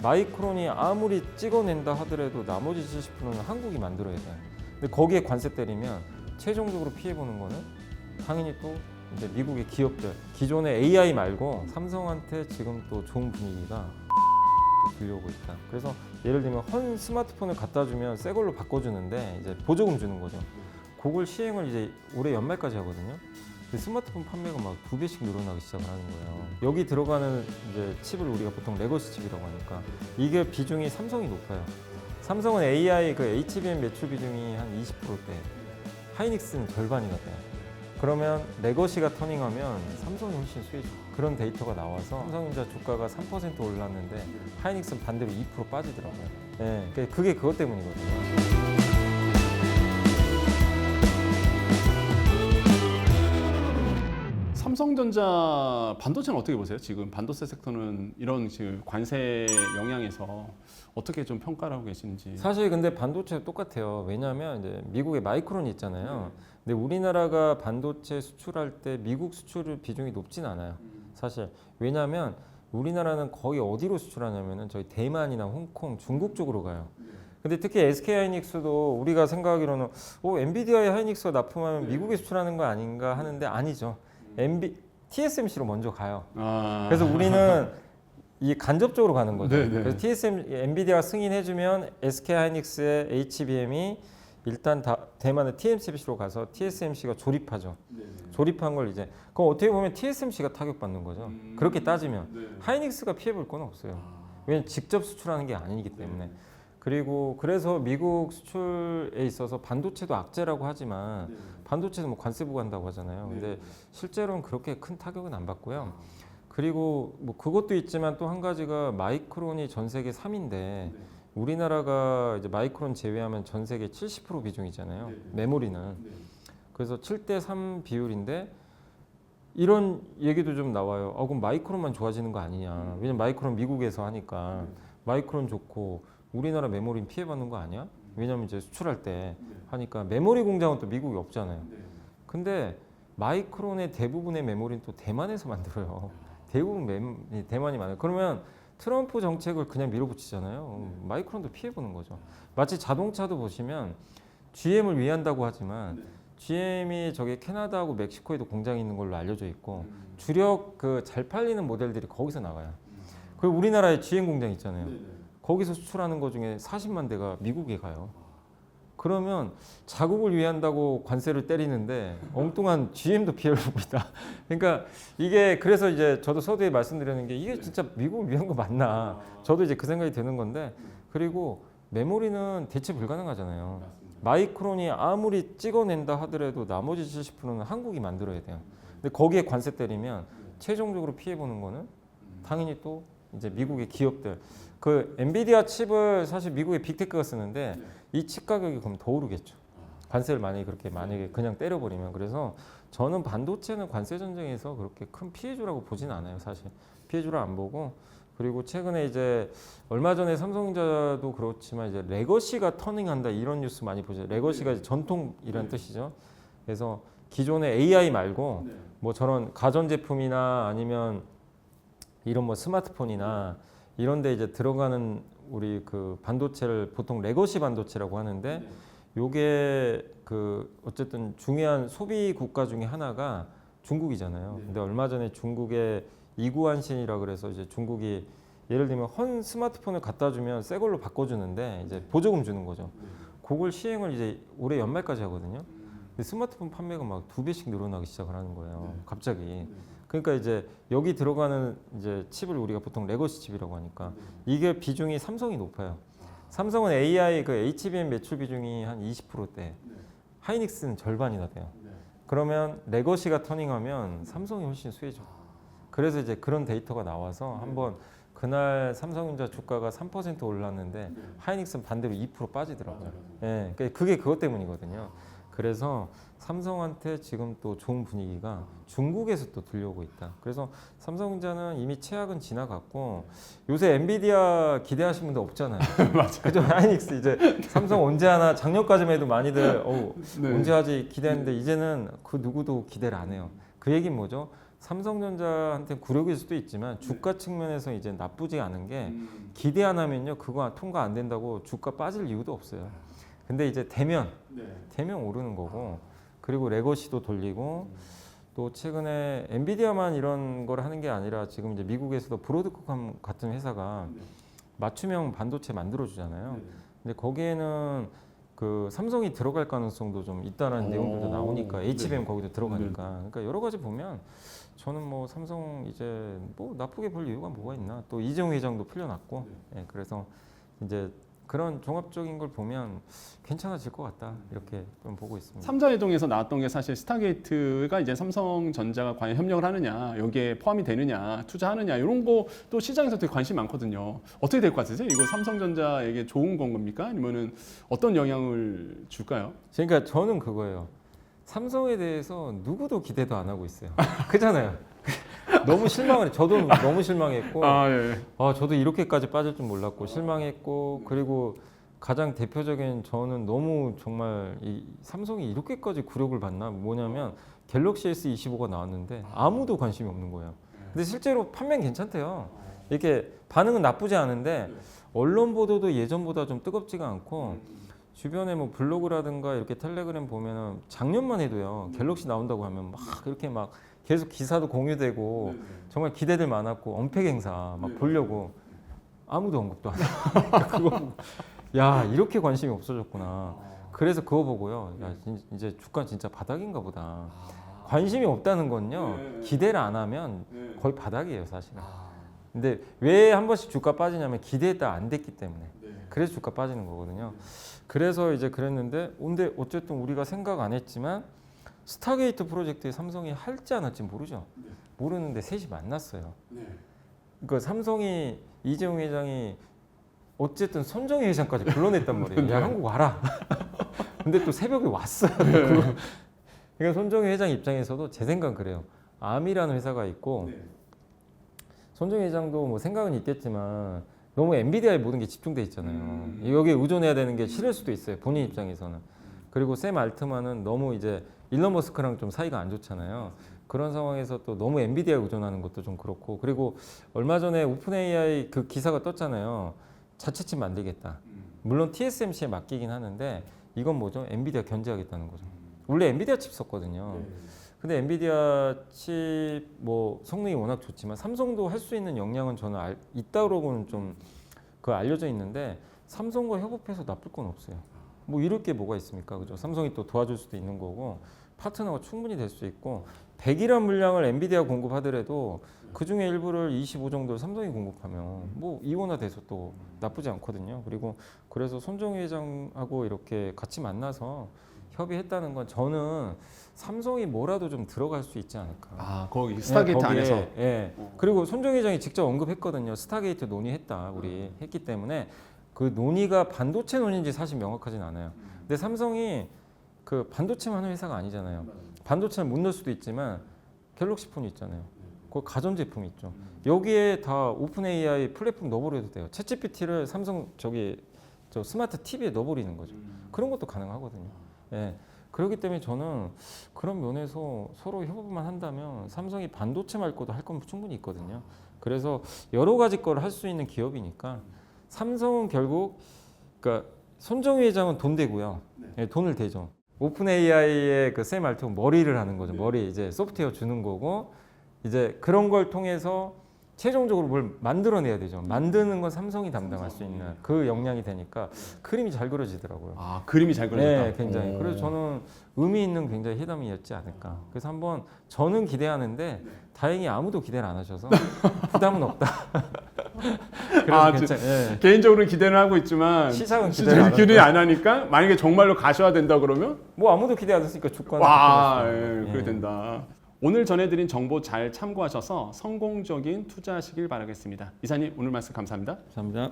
마이크론이 아무리 찍어낸다 하더라도 나머지 70%는 한국이 만들어야 돼요. 근데 거기에 관세 때리면 최종적으로 피해보는 거는 당연히 또 이제 미국의 기업들, 기존의 AI 말고 삼성한테 지금 또 좋은 분위기가 들려오고 있다. 그래서 예를 들면 헌 스마트폰을 갖다 주면 새 걸로 바꿔주는데 이제 보조금 주는 거죠. 그걸 시행을 이제 올해 연말까지 하거든요. 스마트폰 판매가 막 2배씩 늘어나기 시작을 하는 거예요. 여기 들어가는 이제 칩을 우리가 보통 레거시 칩이라고 하니까 이게 비중이 삼성이 높아요. 삼성은 AI 그 HBM 매출 비중이 한 20%대, 하이닉스는 절반이나 돼요. 그러면 레거시가 터닝하면 삼성이 훨씬 수혜죠. 그런 데이터가 나와서 삼성전자 주가가 3% 올랐는데 하이닉스는 반대로 2% 빠지더라고요. 네, 그게 그것 때문이거든요. 삼성전자 반도체는 어떻게 보세요? 지금 반도체 섹터는 이런 지금 관세 영향에서 어떻게 좀 평가를 하고 계시는지. 사실 근데 반도체 똑같아요. 왜냐하면 이제 미국에 마이크론이 있잖아요. 근데 우리나라가 반도체 수출할 때 미국 수출 비중이 높진 않아요. 사실 왜냐하면 우리나라는 거의 어디로 수출하냐면은 저희 대만이나 홍콩, 중국 쪽으로 가요. 근데 특히 SK 하이닉스도 우리가 생각하기로는 엔비디아의 하이닉스가 납품하면 미국에 수출하는 거 아닌가 하는데 아니죠. TSMC로 먼저 가요. 그래서 우리는 이 간접적으로 가는 거죠. 네네. 그래서 엔비디아가 승인해주면 SK 하이닉스의 HBM이 일단 대만의 TSMC로 가서 TSMC가 조립하죠. 네네. 조립한 걸 이제 그럼 어떻게 보면 TSMC가 타격받는 거죠. 그렇게 따지면 네. 하이닉스가 피해볼 건 없어요. 왜냐면 직접 수출하는 게 아니기 때문에. 그리고 그래서 미국 수출에 있어서 반도체도 악재라고 하지만 반도체도 뭐 관세 부과한다고 하잖아요. 근데 실제로는 그렇게 큰 타격은 안 받고요. 그리고 뭐 그것도 있지만 또 한 가지가 마이크론이 전 세계 3인데 우리나라가 이제 마이크론 제외하면 전 세계 70% 비중이잖아요. 메모리는. 그래서 7대3 비율인데 이런 얘기도 좀 나와요. 그럼 마이크론만 좋아지는 거 아니냐. 왜냐면 마이크론 미국에서 하니까 마이크론 좋고 우리나라 메모리는 피해받는 거 아니야? 왜냐면 이제 수출할 때 하니까 메모리 공장은 또 미국이 없잖아요. 근데 마이크론의 대부분의 메모리는 또 대만에서 만들어요. 대부분 대만이 많아요. 그러면 트럼프 정책을 그냥 밀어붙이잖아요. 마이크론도 피해보는 거죠. 마치 자동차도 보시면 GM을 위한다고 하지만 GM이 저기 캐나다하고 멕시코에도 공장이 있는 걸로 알려져 있고 주력 그 잘 팔리는 모델들이 거기서 나와요. 그리고 우리나라에 GM 공장 있잖아요. 거기서 수출하는 것 중에 40만 대가 미국에 가요. 그러면 자국을 위한다고 관세를 때리는데 엉뚱한 GM도 피해를 보고 있다. 그러니까 이게 그래서 이제 저도 서두에 말씀드리는 게 이게 진짜 미국을 위한 거 맞나. 저도 이제 그 생각이 드는 건데 그리고 메모리는 대체 불가능하잖아요. 마이크론이 아무리 찍어낸다 하더라도 나머지 70%는 한국이 만들어야 돼요. 근데 거기에 관세 때리면 최종적으로 피해보는 거는 당연히 또 이제 미국의 기업들. 그 엔비디아 칩을 사실 미국의 빅테크가 쓰는데 이 칩 가격이 그럼 더 오르겠죠. 관세를 만약에 그냥 때려버리면. 그래서 저는 반도체는 관세 전쟁에서 그렇게 큰 피해주라고 보진 않아요. 사실 피해주라 안 보고. 그리고 최근에 이제 얼마 전에 삼성전자도 그렇지만 이제 레거시가 터닝한다 이런 뉴스 많이 보죠. 레거시가 이제 전통이란 뜻이죠. 그래서 기존의 AI 말고 뭐 저런 가전제품이나 아니면 이런 뭐 스마트폰이나 이런 데 이제 들어가는 우리 그 반도체를 보통 레거시 반도체라고 하는데 요게 그 어쨌든 중요한 소비 국가 중에 하나가 중국이잖아요. 근데 얼마 전에 중국의 이구안신이라 그래서 이제 중국이 예를 들면 헌 스마트폰을 갖다 주면 새 걸로 바꿔주는데 이제 보조금 주는 거죠. 그걸 시행을 이제 올해 연말까지 하거든요. 근데 스마트폰 판매가 막 2배씩 늘어나기 시작을 하는 거예요. 갑자기. 그러니까 이제 여기 들어가는 이제 칩을 우리가 보통 레거시 칩이라고 하니까 이게 비중이 삼성이 높아요. 삼성은 AI 그 HBM 매출 비중이 한 20%대, 하이닉스는 절반이나 돼요. 그러면 레거시가 터닝하면 삼성이 훨씬 수혜죠. 그래서 이제 그런 데이터가 나와서 한번 그날 삼성전자 주가가 3% 올랐는데 하이닉스는 반대로 2% 빠지더라고요. 예, 그게 그것 때문이거든요. 그래서 삼성한테 지금 또 좋은 분위기가 중국에서 또 들려오고 있다. 그래서 삼성전자는 이미 최악은 지나갔고 요새 엔비디아 기대하시는 분들 없잖아요. 맞아요. 그죠? 하이닉스 이제 삼성 언제 하나 작년까지만 해도 많이들 언제 하지 기대했는데 이제는 그 누구도 기대를 안 해요. 그 얘기는 뭐죠? 삼성전자한테 굴욕일 수도 있지만 주가 측면에서 이제 나쁘지 않은 게 기대 안 하면요 그거 통과 안 된다고 주가 빠질 이유도 없어요. 근데 이제 되면 오르는 거고 그리고 레거시도 돌리고 또 최근에 엔비디아만 이런 걸 하는 게 아니라 지금 이제 미국에서도 브로드컴 같은 회사가 맞춤형 반도체 만들어 주잖아요. 근데 거기에는 그 삼성이 들어갈 가능성도 좀 있다라는 내용들도 나오니까 HBM 거기도 들어가니까 그러니까 여러 가지 보면 저는 뭐 삼성 이제 뭐 나쁘게 볼 이유가 뭐가 있나 또 이재용 회장도 풀려났고 예, 그래서 이제 그런 종합적인 걸 보면 괜찮아질 것 같다 이렇게 좀 보고 있습니다. 삼자회동에서 나왔던 게 사실 스타게이트가 이제 삼성전자가 과연 협력을 하느냐, 여기에 포함이 되느냐, 투자하느냐 이런 거 또 시장에서 되게 관심이 많거든요. 어떻게 될 것 같으세요? 이거 삼성전자에게 좋은 건 겁니까? 아니면은 어떤 영향을 줄까요? 그러니까 저는 그거예요. 삼성에 대해서 누구도 기대도 안 하고 있어요. 그잖아요. 너무 실망을 저도 너무 실망했고 예. 저도 이렇게까지 빠질 줄 몰랐고 실망했고 그리고 가장 대표적인 저는 너무 정말 이 삼성이 이렇게까지 굴욕을 받나 뭐냐면 갤럭시 S25가 나왔는데 아무도 관심이 없는 거예요. 근데 실제로 판매는 괜찮대요. 이렇게 반응은 나쁘지 않은데 언론 보도도 예전보다 좀 뜨겁지가 않고 주변에 뭐 블로그라든가 이렇게 텔레그램 보면은 작년만 해도요 갤럭시 나온다고 하면 막 이렇게 막 계속 기사도 공유되고 정말 기대들 많았고 언팩 행사 막 보려고 아무도 언급도 안 해요. 그거 보고 야 이렇게 관심이 없어졌구나. 그래서 그거 보고요 야 이제 주가 진짜 바닥인가 보다. 관심이 없다는 건요 기대를 안 하면 거의 바닥이에요 사실은. 근데 왜 한 번씩 주가 빠지냐면 기대했다 안 됐기 때문에 그래서 주가 빠지는 거거든요. 그래서 이제 그랬는데 근데 어쨌든 우리가 생각 안 했지만 스타게이트 프로젝트에 삼성이 할지 안 할지 모르죠. 모르는데 셋이 만났어요. 그러니까 삼성이 이재용 회장이 어쨌든 손정희 회장까지 불러냈단 말이에요. 야 한국 와라. 근데 또 새벽에 왔어요. 그러니까 손정희 회장 입장에서도 제 생각은 그래요. 암이라는 회사가 있고 손정희 회장도 뭐 생각은 있겠지만 너무 엔비디아에 모든 게 집중돼 있잖아요. 여기에 의존해야 되는 게 싫을 수도 있어요. 본인 입장에서는. 그리고 샘 알트만은 너무 이제 일론 머스크랑 좀 사이가 안 좋잖아요. 그런 상황에서 또 너무 엔비디아에 의존하는 것도 좀 그렇고 그리고 얼마 전에 오픈 AI 그 기사가 떴잖아요. 자체칩 만들겠다. 물론 TSMC에 맡기긴 하는데 이건 뭐죠? 엔비디아 견제하겠다는 거죠. 원래 엔비디아 칩 썼거든요. 근데 엔비디아 칩 뭐 성능이 워낙 좋지만 삼성도 할 수 있는 역량은 저는 있다고는 좀 그 알려져 있는데 삼성과 협업해서 나쁠 건 없어요. 뭐 이럴 게 뭐가 있습니까? 그죠? 삼성이 또 도와줄 수도 있는 거고 파트너가 충분히 될 수 있고 100이란 물량을 엔비디아 공급하더라도 그 중에 일부를 25 정도를 삼성이 공급하면 뭐 이원화돼서 또 나쁘지 않거든요. 그리고 그래서 손정희 회장하고 이렇게 같이 만나서 협의했다는 건 저는 삼성이 뭐라도 좀 들어갈 수 있지 않을까. 거기 스타게이트 거기에, 안에서. 예. 그리고 손정희 회장이 직접 언급했거든요. 스타게이트 논의했다 우리 했기 때문에 그 논의가 반도체 논의인지 사실 명확하진 않아요. 근데 삼성이 그 반도체만 하는 회사가 아니잖아요. 반도체를 못 넣을 수도 있지만 갤럭시 폰이 있잖아요. 그 가전제품이 있죠. 여기에 다 오픈 AI 플랫폼 넣어버려도 돼요. 챗GPT를 삼성 저 스마트 TV에 넣어버리는 거죠. 그런 것도 가능하거든요. 예. 그렇기 때문에 저는 그런 면에서 서로 협업만 한다면 삼성이 반도체 말고도 할 건 충분히 있거든요. 그래서 여러 가지 걸 할 수 있는 기업이니까 삼성은 결국 그러니까 손정희 회장은 돈 대고요. 예, 돈을 대죠. 오픈 AI의 그 샘 알트가 머리를 하는 거죠. 머리 이제 소프트웨어 주는 거고 이제 그런 걸 통해서 최종적으로 뭘 만들어내야 되죠. 만드는 건 삼성이 담당할 수 있는 그 역량이 되니까 그림이 잘 그려지더라고요. 그림이 잘 그려졌다. 네, 굉장히. 그래서 저는 의미 있는 굉장히 회담이었지 않을까. 그래서 한번 저는 기대하는데 다행히 아무도 기대를 안 하셔서 부담은 없다. 그래서 괜찮아요. 개인적으로는 기대는 하고 있지만 시장은 기대를 안 하니까 만약에 정말로 가셔야 된다 그러면 뭐 아무도 기대 안 했으니까 주가는 그렇게 된다. 오늘 전해드린 정보 잘 참고하셔서 성공적인 투자하시길 바라겠습니다. 이사님 오늘 말씀 감사합니다. 감사합니다.